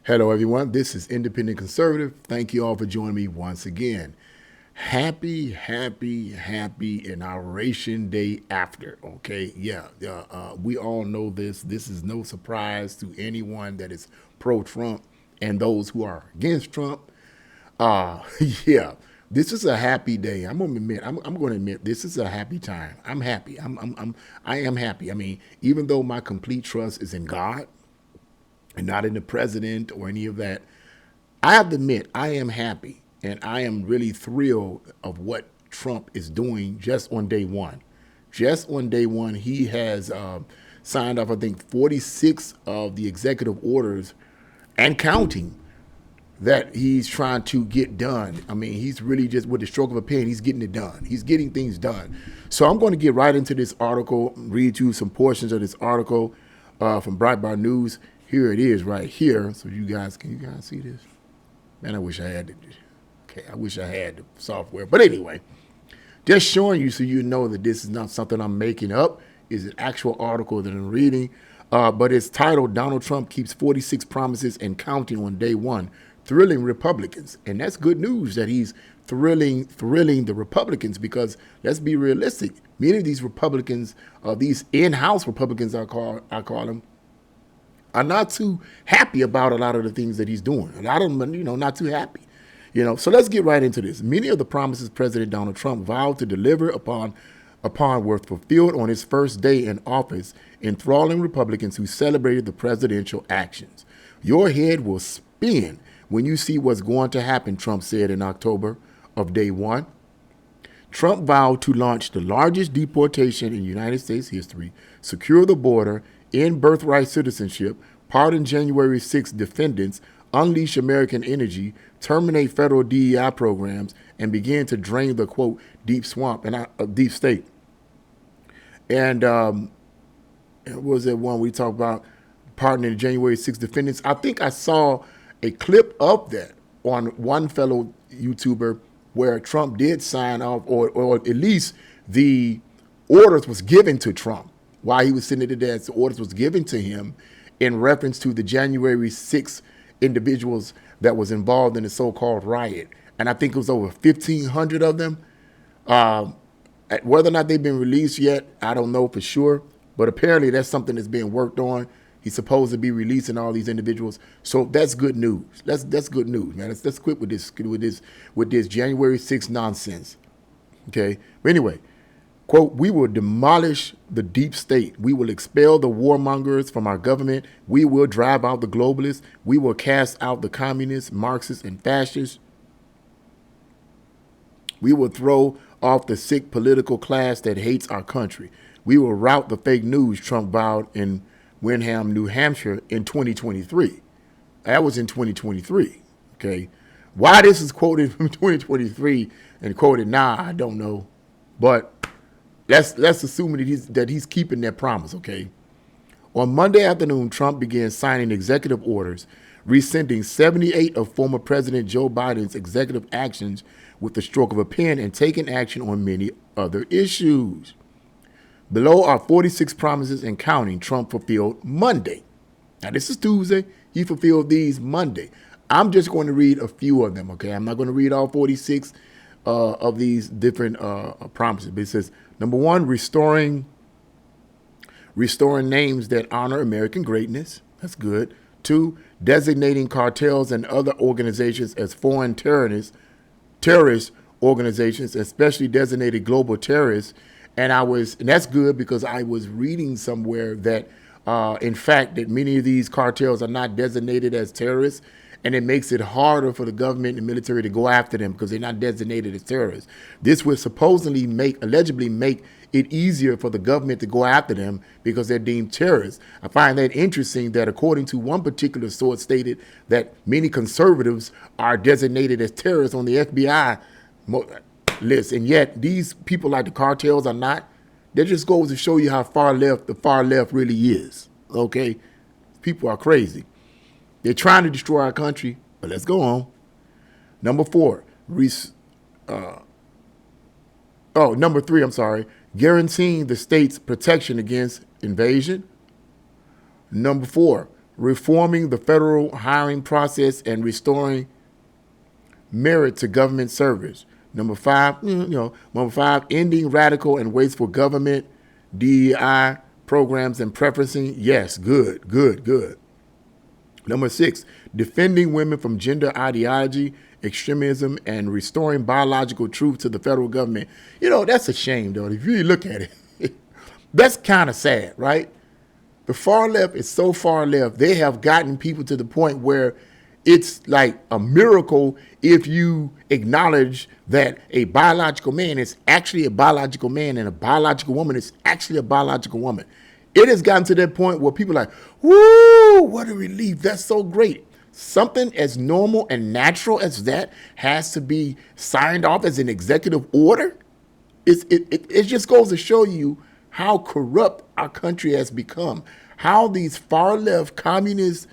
Hello, everyone. This is Independent Conservative. Thank you all for joining me once again. Happy Inauguration Day after. Okay, we all know this. This is no surprise to anyone that is pro Trump and those who are against Trump. Uh, yeah, this is a happy day. I'm going to admit, this is a happy time. I'm happy. I am happy. I mean, even though my complete trust is in God, and not in the president or any of that. I have to admit, I am happy and I am really thrilled of what Trump is doing just on day one. Just on day one, he has signed off, I think, 46 of the executive orders and counting that he's trying to get done. I mean, he's really just with the stroke of a pen, he's getting it done. He's getting things done. So I'm going to get right into this article, read you some portions of this article from Breitbart News. Here it is right here. So can you guys see this? Man, I wish I had I wish I had the software. But anyway, just showing you so you know that this is not something I'm making up. It's an actual article that I'm reading. But it's titled Donald Trump Keeps 46 Promises and Counting on Day One, Thrilling Republicans. And that's good news that he's thrilling the Republicans because let's be realistic. Many of these Republicans, these in-house Republicans I call them, are not too happy about a lot of the things that he's doing. A lot of them, not too happy. So let's get right into this. Many of the promises President Donald Trump vowed to deliver upon were fulfilled on his first day in office, enthralling Republicans who celebrated the presidential actions. Your head will spin when you see what's going to happen, Trump said in October of day one. Trump vowed to launch the largest deportation in United States history, secure the border, end birthright citizenship, pardon January 6 defendants, unleash American energy, terminate federal DEI programs, and begin to drain the, quote, deep swamp and deep state. And what was that one we talked about, pardoning January 6 defendants? I think I saw a clip of that on one fellow YouTuber where Trump did sign off, or at least the orders was given to Trump while he was sitting at the desk. The orders was given to him in reference to the January 6 individuals that was involved in the so-called riot. And I think it was over 1,500 of them. Whether or not they've been released yet, I don't know for sure. But apparently that's something that's being worked on. He's supposed to be releasing all these individuals. So that's good news. That's good news, man. Let's quit with this January 6 nonsense. Okay? But anyway, quote, we will demolish the deep state. We will expel the warmongers from our government. We will drive out the globalists. We will cast out the communists, Marxists, and fascists. We will throw off the sick political class that hates our country. We will rout the fake news, Trump vowed in Windham, New Hampshire in 2023. That was in 2023, okay? Why this is quoted from 2023 and quoted now, I don't know. But let's assume that he's keeping that promise, okay? On Monday afternoon, Trump began signing executive orders, rescinding 78 of former President Joe Biden's executive actions with the stroke of a pen and taking action on many other issues. Below are 46 promises and counting Trump fulfilled Monday. Now, this is Tuesday. He fulfilled these Monday. I'm just going to read a few of them, okay? I'm not going to read all 46 of these different promises. But it says, number one, restoring names that honor American greatness. That's good. Two, designating cartels and other organizations as foreign terrorist organizations, especially designated global terrorists. And that's good because I was reading somewhere that, in fact, that many of these cartels are not designated as terrorists, and it makes it harder for the government and military to go after them because they're not designated as terrorists. This would allegedly make it easier for the government to go after them because they're deemed terrorists. I find that interesting that according to one particular source stated that many conservatives are designated as terrorists on the FBI list, and yet these people like the cartels are not. That just goes to show you how the far left really is. Okay, people are crazy. They're trying to destroy our country, but let's go on. Number three, I'm sorry, guaranteeing the state's protection against invasion. Number four, reforming the federal hiring process and restoring merit to government service. Number five, ending radical and wasteful government DEI programs and preferencing. Yes, good, good, good. Number six, defending women from gender ideology, extremism, and restoring biological truth to the federal government. That's a shame, though. If you really look at it, that's kind of sad, right? The far left is so far left. They have gotten people to the point where it's like a miracle if you acknowledge that a biological man is actually a biological man and a biological woman is actually a biological woman. It has gotten to that point where people are like, woo, what a relief. That's so great. Something as normal and natural as that has to be signed off as an executive order. It just goes to show you how corrupt our country has become, how these far left communist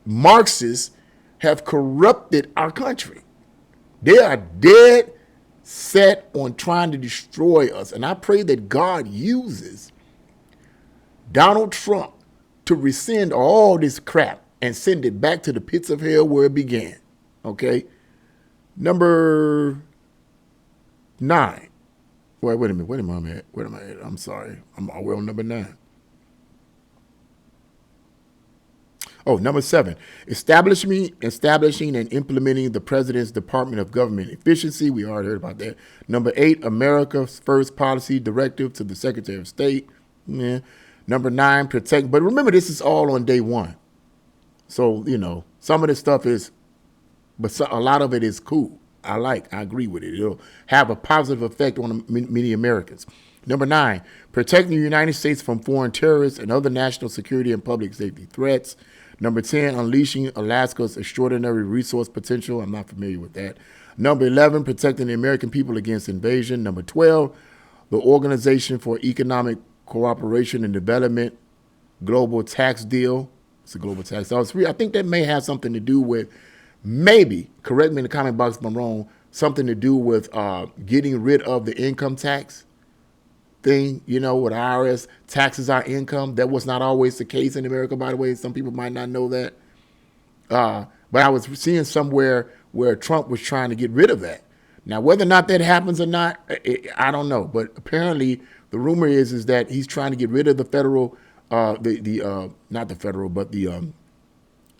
Marxists have corrupted our country. They are dead set on trying to destroy us. And I pray that God uses Donald Trump to rescind all this crap and send it back to the pits of hell where it began. Okay? Number 9. Wait a minute. Where am I at? I'm sorry. We're on number 9. Oh, number 7, establishing and implementing the President's Department of Government Efficiency. We already heard about that. Number 8, America's First Policy Directive to the Secretary of State. Yeah. Number 9, protect. But remember, this is all on day one. So, some of this stuff is, but a lot of it is cool. I agree with it. It'll have a positive effect on many Americans. Number 9, protecting the United States from foreign terrorists and other national security and public safety threats. Number 10, unleashing Alaska's extraordinary resource potential. I'm not familiar with that. Number 11, protecting the American people against invasion. Number 12, the Organization for Economic Cooperation and Development Global Tax Deal. It's a global tax deal. I think that may have something to do with, maybe, correct me in the comment box if I'm wrong, something to do with getting rid of the income tax thing, with IRS taxes our income. That was not always the case in America, by the way. Some people might not know that. But I was seeing somewhere where Trump was trying to get rid of that. Now, whether or not that happens or not, I don't know. But apparently the rumor is that he's trying to get rid of the federal, not the federal, but the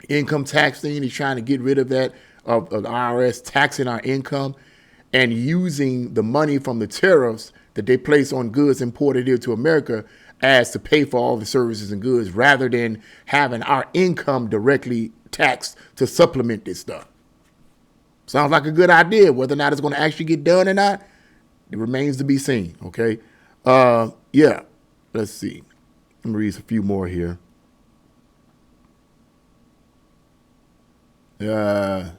income tax thing. He's trying to get rid of that, of the IRS taxing our income and using the money from the tariffs that they place on goods imported here to America as to pay for all the services and goods rather than having our income directly taxed to supplement this stuff. Sounds like a good idea. Whether or not it's going to actually get done or not, it remains to be seen, okay? Yeah, let's see. Let me read a few more here. Let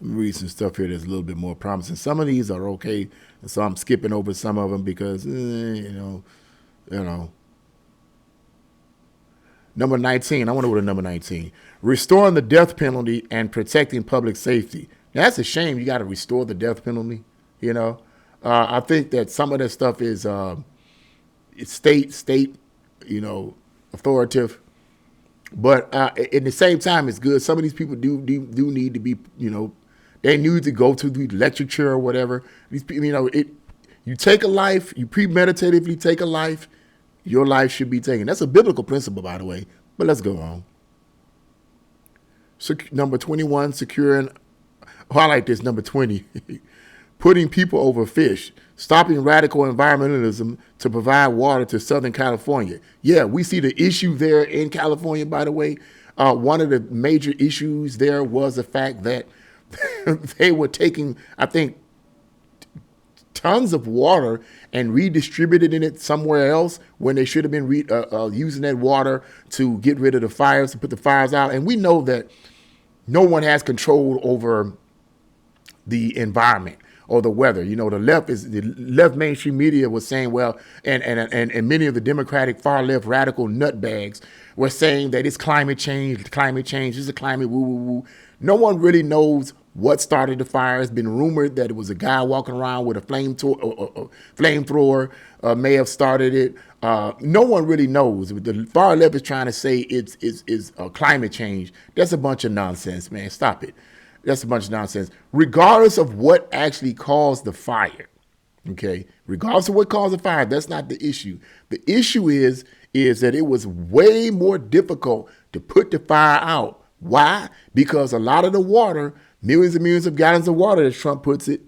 me read some stuff here that's a little bit more promising. Some of these are okay, and so I'm skipping over some of them because, Number 19, I want to go to number 19. Restoring the death penalty and protecting public safety. Now, that's a shame you got to restore the death penalty, I think that some of that stuff is state, authoritative. But at the same time, it's good. Some of these people do need to be, they need to go to the literature or whatever. These people, you take a life, you premeditatively take a life, your life should be taken. That's a biblical principle, by the way. But let's go on. Number 21, securing. I like this. Number 20, putting people over fish, stopping radical environmentalism to provide water to Southern California. Yeah, we see the issue there in California, by the way. One of the major issues there was the fact that they were taking, I think, tons of water and redistributed it somewhere else when they should have been using that water to get rid of the fires, to put the fires out. And we know that no one has control over the environment or the weather. The left mainstream media was saying, well, and many of the Democratic far left radical nutbags were saying that it's climate change, this is a climate woo. No one really knows What started the fire? It's been rumored that it was a guy walking around with a flamethrower may have started it. No one really knows. The far left is trying to say it's climate change. That's a bunch of nonsense, man. Stop it. That's a bunch of nonsense. Regardless of what actually caused the fire, okay, regardless of what caused the fire, that's not the issue. The issue is that it was way more difficult to put the fire out. Why? Because a lot of the water, millions and millions of gallons of water, as Trump puts it,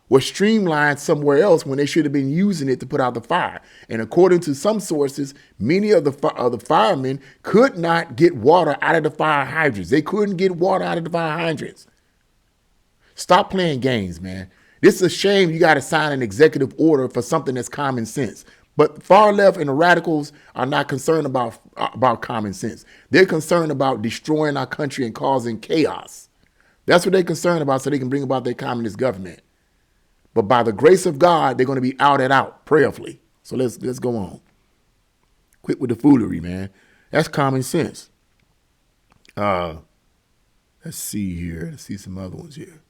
was streamlined somewhere else when they should have been using it to put out the fire. And according to some sources, many of the firemen could not get water out of the fire hydrants. They couldn't get water out of the fire hydrants. Stop playing games, man. This is a shame you got to sign an executive order for something that's common sense. But far left and the radicals are not concerned about common sense. They're concerned about destroying our country and causing chaos. That's what they're concerned about so they can bring about their communist government. But by the grace of God, they're going to be out and out prayerfully. So let's go on. Quit with the foolery, man. That's common sense. Let's see here. Let's see some other ones here.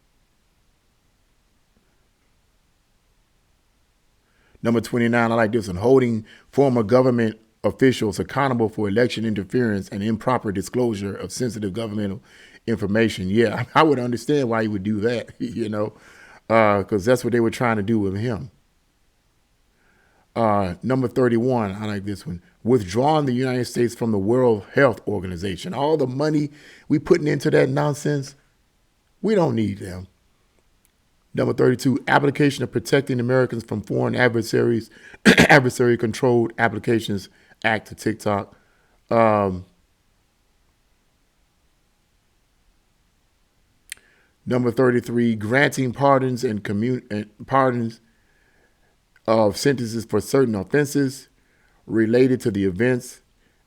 Number 29, I like this one. Holding former government officials accountable for election interference and improper disclosure of sensitive governmental information. Yeah, I would understand why he would do that, because that's what they were trying to do with him. Number 31, I like this one. Withdrawing the United States from the World Health Organization. All the money we putting into that nonsense, we don't need them. Number 32, application of Protecting Americans from Foreign Adversaries, Adversary-Controlled Applications Act to TikTok. Number 33, granting pardons and pardons of sentences for certain offenses related to the events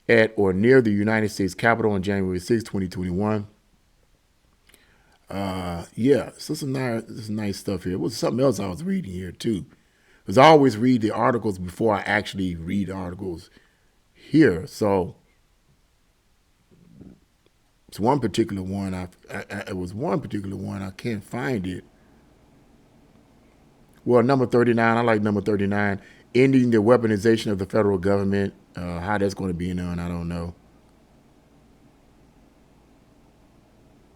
at or near the United States Capitol on January 6, 2021. So some nice stuff here. It was something else I was reading here too, because I always read the articles before I actually read articles here. So it's one particular one. It was one particular one. I can't find it. Well, number 39. I like number 39. Ending the weaponization of the federal government. How that's going to be done, I don't know.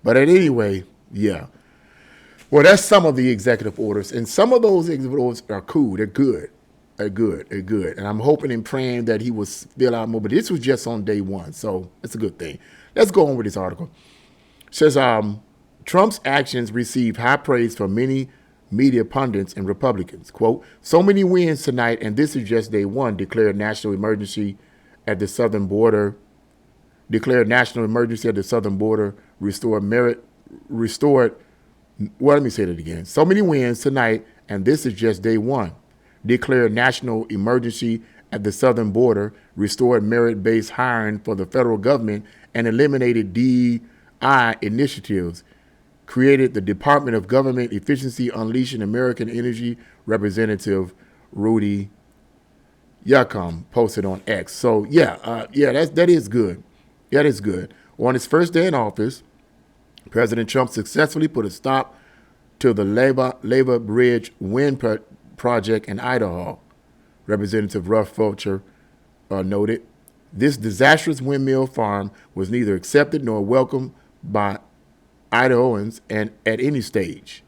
But anyway, yeah. Well, that's some of the executive orders, and some of those executive orders are cool. They're good. They're good. And I'm hoping and praying that he will fill out more. But this was just on day one, so it's a good thing. Let's go on with this article. It says Trump's actions received high praise from many media pundits and Republicans. Quote, so many wins tonight, and this is just day one, declared national emergency at the southern border, let me say that again. So many wins tonight, and this is just day one. Declared national emergency at the southern border, restored merit-based hiring for the federal government, and eliminated DEI initiatives. Created the Department of Government Efficiency, Unleashing American Energy. Representative Rudy Yuccom posted on X. So that is good. That is good. On his first day in office, President Trump successfully put a stop to the Lava Bridge wind project in Idaho. Representative Russ Fulcher noted, this disastrous windmill farm was neither accepted nor welcomed by Idahoans and at any stage.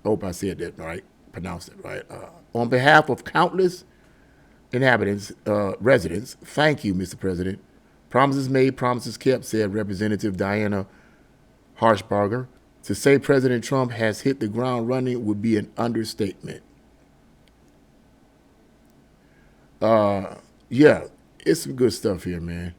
I hope I said that right, pronounced it right. On behalf of countless inhabitants, residents, thank you, Mr. President. Promises made, promises kept, said Representative Diana Harshbarger. To say President Trump has hit the ground running would be an understatement. It's some good stuff here, man.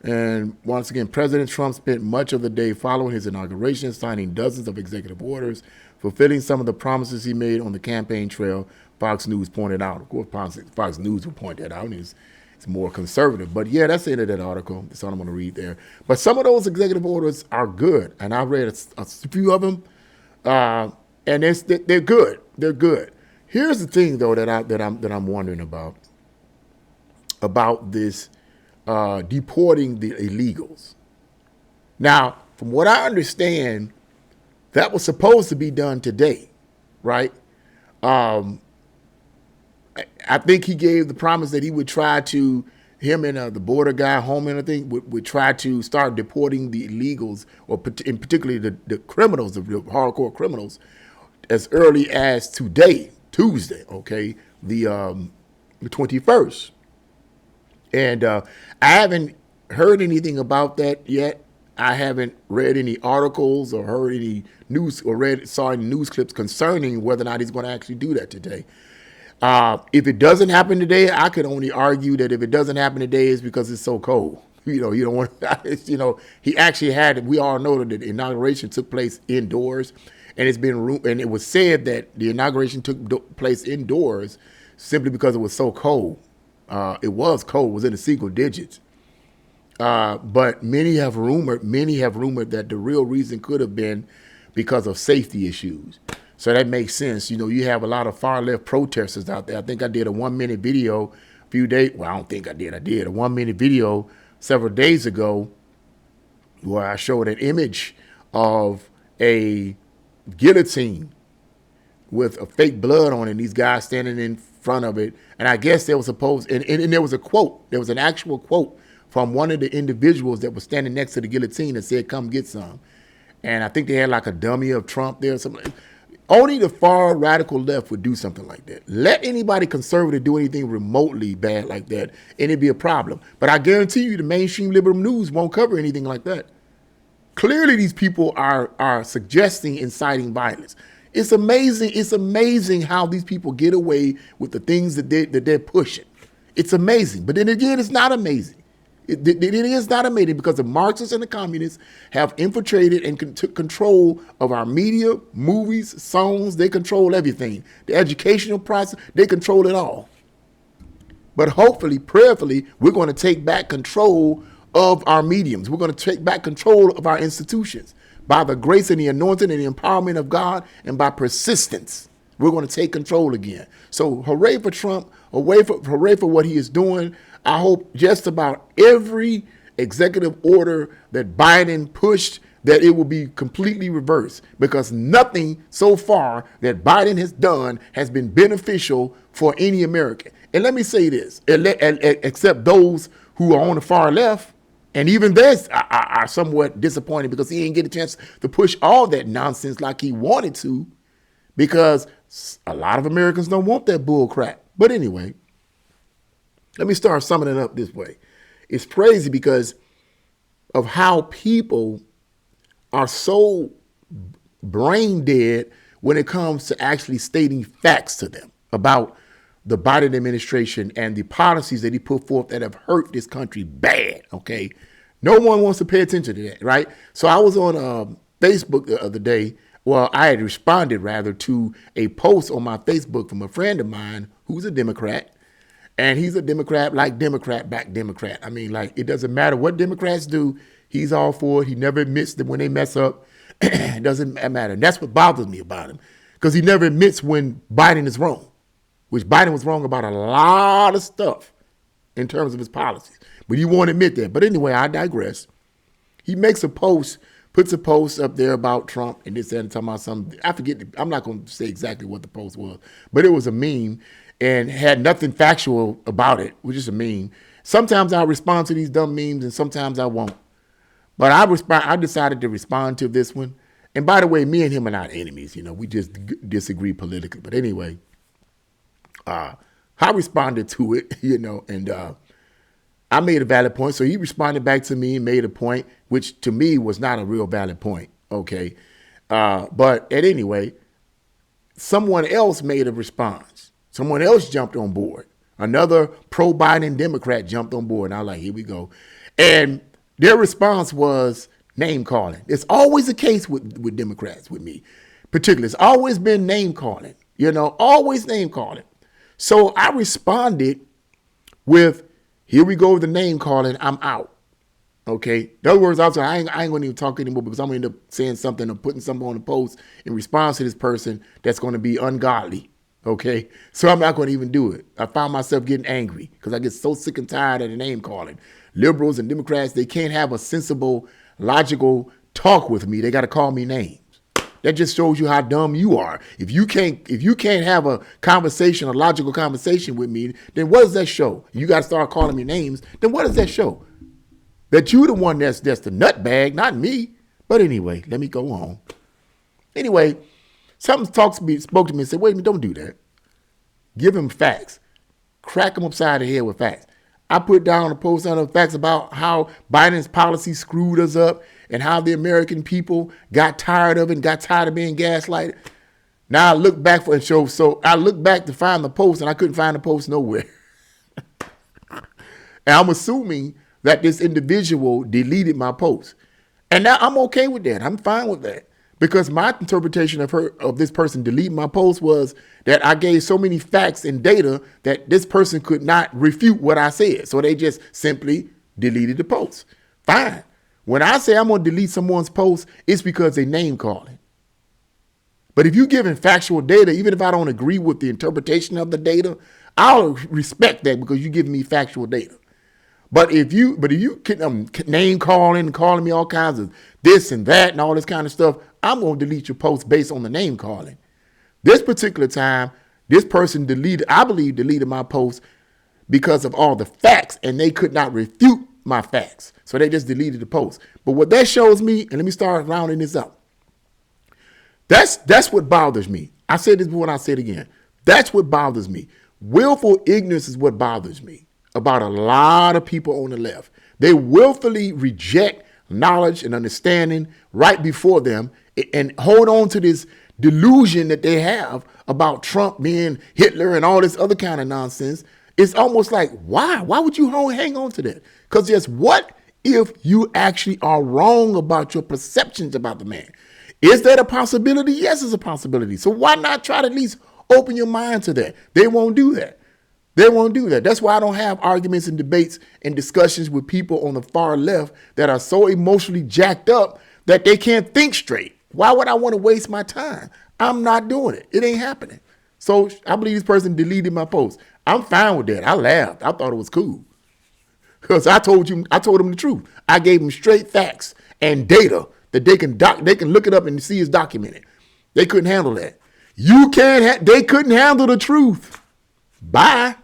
And once again, President Trump spent much of the day following his inauguration, signing dozens of executive orders, fulfilling some of the promises he made on the campaign trail, Fox News pointed out. Of course, Fox News will point that out. It's more conservative. But yeah, that's the end of that article. That's all I'm going to read there. But some of those executive orders are good, and I read a few of them, and they're good. They're good. Here's the thing, though, that I'm wondering about this deporting the illegals. Now, from what I understand, that was supposed to be done today, right? Um, I think he gave the promise that he would try to, him and the border guy, Holman, I think, would try to start deporting the illegals, or in particularly the criminals, the hardcore criminals, as early as today, Tuesday, okay, the 21st. And I haven't heard anything about that yet. I haven't read any articles or heard any news or saw any news clips concerning whether or not he's going to actually do that today. If it doesn't happen today, I could only argue that if it doesn't happen today, it's because it's so cold. You don't want. He actually had. We all know that the inauguration took place indoors, and and it was said that the inauguration took place indoors simply because it was so cold. It was cold. It was in the single digits. But many have rumored that the real reason could have been because of safety issues. So that makes sense. You have a lot of far left protesters out there. I think I did a 1 minute video a few days. Well, I don't think I did. I did a 1 minute video several days ago where I showed an image of a guillotine with a fake blood on it. And these guys standing in front of it. And I guess they were supposed, and there was a quote. There was an actual quote from one of the individuals that was standing next to the guillotine and said, "Come get some." And I think they had like a dummy of Trump there or something. Only the far radical left would do something like that. Let anybody conservative do anything remotely bad like that, and it'd be a problem. But I guarantee you the mainstream liberal news won't cover anything like that. Clearly, these people are suggesting inciting violence. It's amazing. It's amazing how these people get away with the things that they're pushing. It's amazing. But then again, it's not amazing. It is not amazing because the Marxists and the communists have infiltrated and took control of our media, movies, songs. They control everything. The educational process, they control it all. But hopefully, prayerfully, we're going to take back control of our mediums. We're going to take back control of our institutions by the grace and the anointing and the empowerment of God, and by persistence. We're going to take control again. So hooray for Trump, hooray for what he is doing. I hope just about every executive order that Biden pushed, that it will be completely reversed, because nothing so far that Biden has done has been beneficial for any American. And let me say this, except those who are on the far left, and even this are somewhat disappointed because he didn't get a chance to push all that nonsense like he wanted to, because a lot of Americans don't want that bull crap. But anyway, let me start summing it up this way. It's crazy because of how people are so brain dead when it comes to actually stating facts to them about the Biden administration and the policies that he put forth that have hurt this country bad, okay? No one wants to pay attention to that, right? So I was on Facebook the other day. Well, I had responded, rather, to a post on my Facebook from a friend of mine who's a Democrat. And he's a Democrat, like Democrat, back Democrat. I mean, like, it doesn't matter what Democrats do. He's all for it. He never admits that when they mess up. It doesn't matter. And that's what bothers me about him, because he never admits when Biden is wrong, which Biden was wrong about a lot of stuff in terms of his policies. But he won't admit that. But anyway, I digress. He makes a post, puts a post up there about Trump and this and talking about something. I forget. I'm not going to say exactly what the post was, but it was a meme and had nothing factual about it, which is a meme. Sometimes I respond to these dumb memes and sometimes I won't. But I decided to respond to this one. And by the way, me and him are not enemies. We just disagree politically. But anyway, I responded to it, and I made a valid point. So he responded back to me and made a point, which to me was not a real valid point. Okay. But at any rate, someone else made a response. Someone else jumped on board. Another pro-Biden Democrat jumped on board. And I was like, here we go. And their response was name calling. It's always the case with Democrats, with me particularly. It's always been name calling, always name calling. So I responded with, here we go with the name calling, I'm out. Okay. In other words, I ain't going to even talk anymore, because I'm going to end up saying something or putting something on the post in response to this person that's going to be ungodly. Okay. So I'm not going to even do it. I found myself getting angry because I get so sick and tired of the name calling. Liberals and Democrats, they can't have a sensible, logical talk with me, they got to call me names. That just shows you how dumb you are. If you can't have a conversation, a logical conversation with me, then what does that show? You got to start calling me names. Then what does that show? That you the one that's the nutbag, not me. But anyway, let me go on. Anyway, something spoke to me and said, wait a minute, don't do that. Give him facts. Crack him upside the head with facts. I put down a post on the facts about how Biden's policy screwed us up and how the American people got tired of it and got tired of being gaslighted. Now I look back so I looked back to find the post and I couldn't find the post nowhere. And I'm assuming that this individual deleted my post. And now I'm okay with that. I'm fine with that. Because my interpretation of this person deleting my post was that I gave so many facts and data that this person could not refute what I said. So they just simply deleted the post. Fine. When I say I'm going to delete someone's post, it's because they name calling. But if you're giving factual data, even if I don't agree with the interpretation of the data, I'll respect that because you're giving me factual data. But if you name calling and calling me all kinds of this and that and all this kind of stuff, I'm going to delete your post based on the name calling. This particular time, this person deleted my post because of all the facts, and they could not refute my facts. So they just deleted the post. But what that shows me, and let me start rounding this up. That's what bothers me. I said this before and I'll say it again. That's what bothers me. Willful ignorance is what bothers me about a lot of people on the left. They willfully reject knowledge and understanding right before them and hold on to this delusion that they have about Trump being Hitler and all this other kind of nonsense. It's almost like, why? Why would you hang on to that? Because just what if you actually are wrong about your perceptions about the man? Is that a possibility? Yes, it's a possibility. So why not try to at least open your mind to that? They won't do that. They won't do that. That's why I don't have arguments and debates and discussions with people on the far left that are so emotionally jacked up that they can't think straight. Why would I want to waste my time? I'm not doing it. It ain't happening. So I believe this person deleted my post. I'm fine with that. I laughed. I thought it was cool. Because I told them the truth. I gave them straight facts and data that they can look it up and see it's documented. They couldn't handle that. They couldn't handle the truth. Bye.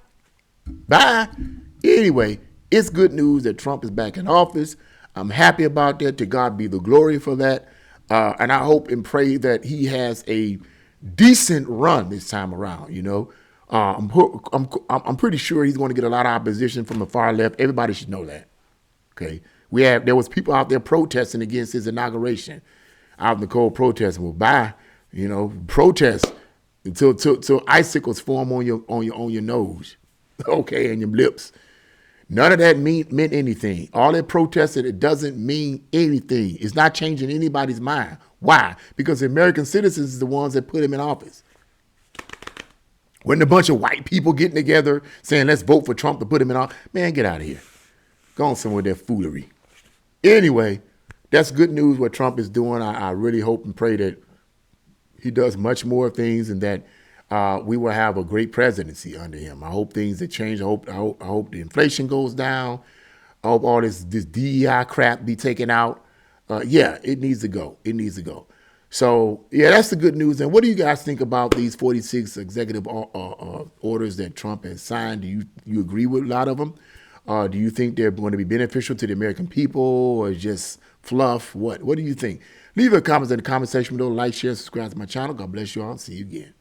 Anyway, it's good news that Trump is back in office. I'm happy about that. To God be the glory for that. And I hope and pray that he has a decent run this time around. You know, I'm pretty sure he's going to get a lot of opposition from the far left. Everybody should know that. Okay, there was people out there protesting against his inauguration, out in the cold protesting. Well, bye. You know, protest until icicles form on your nose, okay, and your lips. None of that meant anything. All that protested, it doesn't mean anything. It's not changing anybody's mind. Why? Because the American citizens is the ones that put him in office. When a bunch of white people getting together saying, let's vote for Trump to put him in office, man, get out of here. Go on somewhere with that foolery. Anyway, that's good news what Trump is doing. I really hope and pray that he does much more things and that we will have a great presidency under him. I hope things that change. I hope the inflation goes down. I hope all this DEI crap be taken out. Yeah, it needs to go. It needs to go. So, yeah, that's the good news. And what do you guys think about these 46 executive orders that Trump has signed? Do you agree with a lot of them? Do you think they're going to be beneficial to the American people or just fluff? What do you think? Leave your comments in the comment section below. Like, share, subscribe to my channel. God bless you all. See you again.